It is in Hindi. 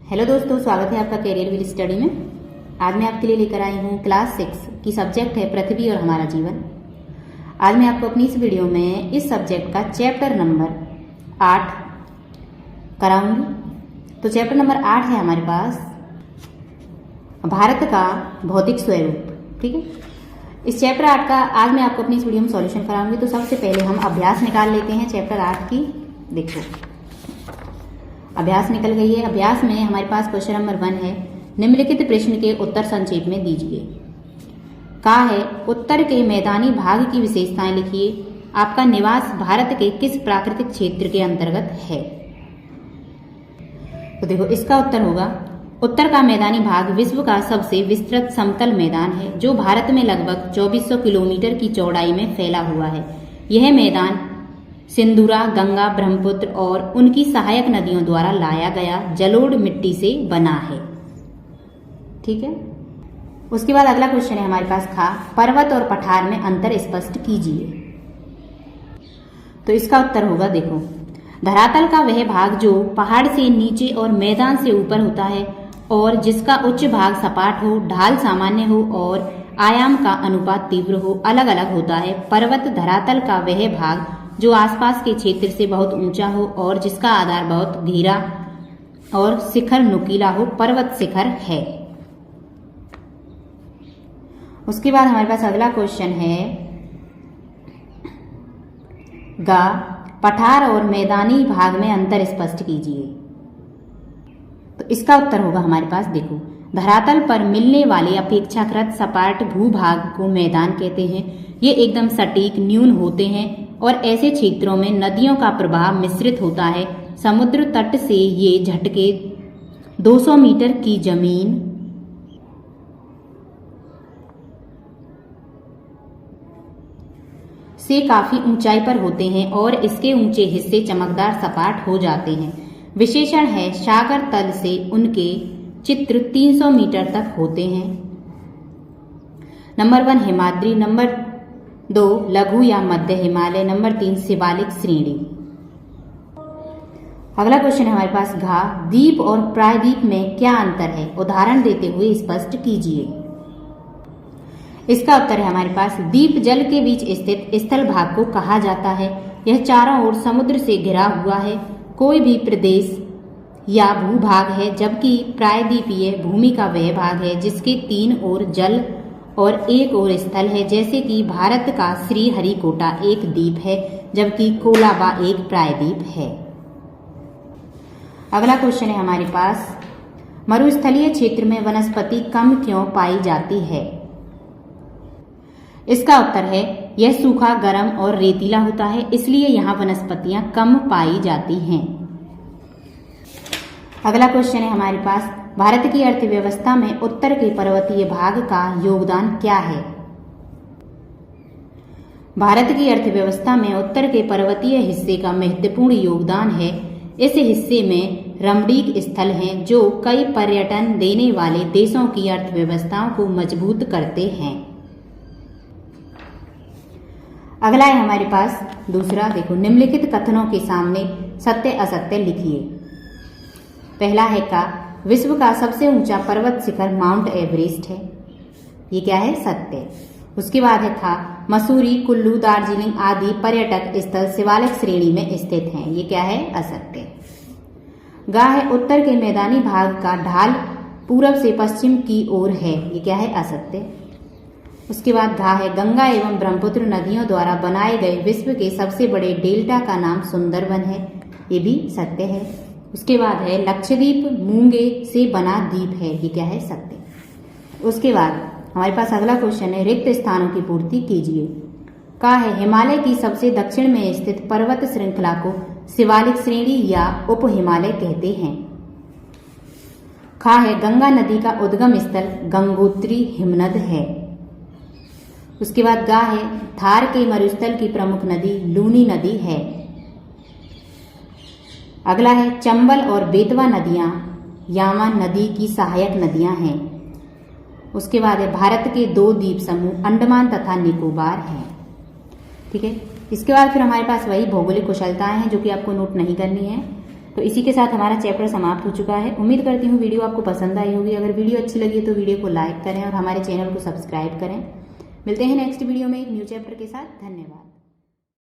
हेलो दोस्तों, स्वागत है आपका कैरियर विद स्टडी में। आज मैं आपके लिए लेकर आई हूँ क्लास 6 की सब्जेक्ट है पृथ्वी और हमारा जीवन। आज मैं आपको अपनी इस वीडियो में इस सब्जेक्ट का चैप्टर नंबर 8 कराऊंगी। तो चैप्टर नंबर 8 है हमारे पास भारत का भौतिक स्वरूप। ठीक है, इस चैप्टर 8 का आज मैं आपको अपनी इस वीडियो में सॉल्यूशन कराऊंगी। तो सबसे पहले हम अभ्यास निकाल लेते हैं चैप्टर 8 की। देखो, अभ्यास निकल गई है। अभ्यास में हमारे पास क्वेश्चन नंबर 1 है, निम्नलिखित प्रश्न के उत्तर संक्षेप में दीजिए। कहा है उत्तर के मैदानी भाग की विशेषताएं लिखिए। आपका निवास भारत के किस प्राकृतिक क्षेत्र के अंतर्गत है? तो देखो, इसका उत्तर होगा उत्तर का मैदानी भाग विश्व का सबसे विस्तृत समतल मैदान है, जो भारत में लगभग 2400 किलोमीटर की चौड़ाई में फैला हुआ है। यह मैदान सिंधुरा, गंगा, ब्रह्मपुत्र और उनकी सहायक नदियों द्वारा लाया गया जलोढ़ मिट्टी से बना है। ठीक है, उसके बाद अगला क्वेश्चन है हमारे पास खा पर्वत और पठार में अंतर स्पष्ट कीजिए। तो इसका उत्तर होगा, देखो, धरातल का वह भाग जो पहाड़ से नीचे और मैदान से ऊपर होता है और जिसका उच्च भाग सपाट हो, ढाल सामान्य हो और आयाम का अनुपात तीव्र हो, अलग अलग होता है। पर्वत धरातल का वह भाग जो आसपास के क्षेत्र से बहुत ऊंचा हो और जिसका आधार बहुत घेरा और शिखर नुकीला हो, पर्वत शिखर है। उसके बाद हमारे पास अगला क्वेश्चन है गा पठार और मैदानी भाग में अंतर स्पष्ट कीजिए। तो इसका उत्तर होगा हमारे पास, देखो, धरातल पर मिलने वाले अपेक्षाकृत सपाट भूभाग को मैदान कहते हैं। ये एकदम सटीक न्यून होते हैं और ऐसे क्षेत्रों में नदियों का प्रवाह मिश्रित होता है। समुद्र तट से ये झटके 200 मीटर की जमीन से काफी ऊंचाई पर होते हैं और इसके ऊंचे हिस्से चमकदार सपाट हो जाते हैं। विशेषण है सागर तल से उनके चित्र 300 मीटर तक होते हैं। नंबर 1 हिमाद्री, नंबर 2 लघु या मध्य हिमालय, नंबर 3 शिवालिक श्रेणी। अगला क्वेश्चन है हमारे पास घा द्वीप और प्रायद्वीप में क्या अंतर है? उदाहरण देते हुए स्पष्ट कीजिए। इसका उत्तर है हमारे पास द्वीप जल के बीच स्थित स्थल भाग को कहा जाता है। यह चारों ओर समुद्र से घिरा हुआ है, कोई भी प्रदेश या भूभाग है, जबकि प्रायद्वीपीय भूमि का वह भाग है जिसके 3 ओर जल और 1 ओर स्थल है। जैसे कि भारत का श्रीहरिकोटा एक द्वीप है, जबकि कोलाबा एक प्रायद्वीप है। अगला क्वेश्चन है हमारे पास मरुस्थलीय क्षेत्र में वनस्पति कम क्यों पाई जाती है? इसका उत्तर है यह सूखा, गर्म और रेतीला होता है, इसलिए यहाँ वनस्पतियां कम पाई जाती हैं। अगला क्वेश्चन है हमारे पास भारत की अर्थव्यवस्था में उत्तर के पर्वतीय भाग का योगदान क्या है? भारत की अर्थव्यवस्था में उत्तर के पर्वतीय हिस्से का महत्वपूर्ण योगदान है। इस हिस्से में रमणीक स्थल हैं जो कई पर्यटन देने वाले देशों की अर्थव्यवस्थाओं को मजबूत करते हैं। अगला है हमारे पास दूसरा, देखो, निम्नलिखित कथनों के सामने सत्य असत्य लिखिए। पहला है का विश्व का सबसे ऊंचा पर्वत शिखर माउंट एवरेस्ट है। ये क्या है? सत्य। उसके बाद है था मसूरी, कुल्लू, दार्जिलिंग आदि पर्यटक स्थल शिवालिक श्रेणी में स्थित हैं। ये क्या है? असत्य। गा है उत्तर के मैदानी भाग का ढाल पूरब से पश्चिम की ओर है। ये क्या है? असत्य। उसके बाद घा है गंगा एवं ब्रह्मपुत्र नदियों द्वारा बनाए गए विश्व के सबसे बड़े डेल्टा का नाम सुंदरबन है। ये भी सत्य है। उसके बाद है लक्षद्वीप मूंगे से बना द्वीप है। ये क्या है? सत्य। उसके बाद हमारे पास अगला क्वेश्चन है रिक्त स्थानों की पूर्ति कीजिए। कहा है हिमालय की सबसे दक्षिण में स्थित पर्वत श्रृंखला को शिवालिक श्रेणी या उप हिमालय कहते हैं। खा है गंगा नदी का उद्गम स्थल गंगोत्री हिमनद है। उसके बाद गा है थार के मरुस्थल की प्रमुख नदी लूनी नदी है। अगला है चंबल और बेतवा नदियां यामा नदी की सहायक नदियां हैं। उसके बाद है भारत के 2 द्वीप समूह अंडमान तथा निकोबार हैं। ठीक है, इसके बाद फिर हमारे पास वही भौगोलिक कुशलताएं हैं जो कि आपको नोट नहीं करनी है। तो इसी के साथ हमारा चैप्टर समाप्त हो चुका है। उम्मीद करती हूँ वीडियो आपको पसंद आई होगी। अगर वीडियो अच्छी लगी तो वीडियो को लाइक करें और हमारे चैनल को सब्सक्राइब करें। मिलते हैं नेक्स्ट वीडियो में एक न्यू चैप्टर के साथ। धन्यवाद।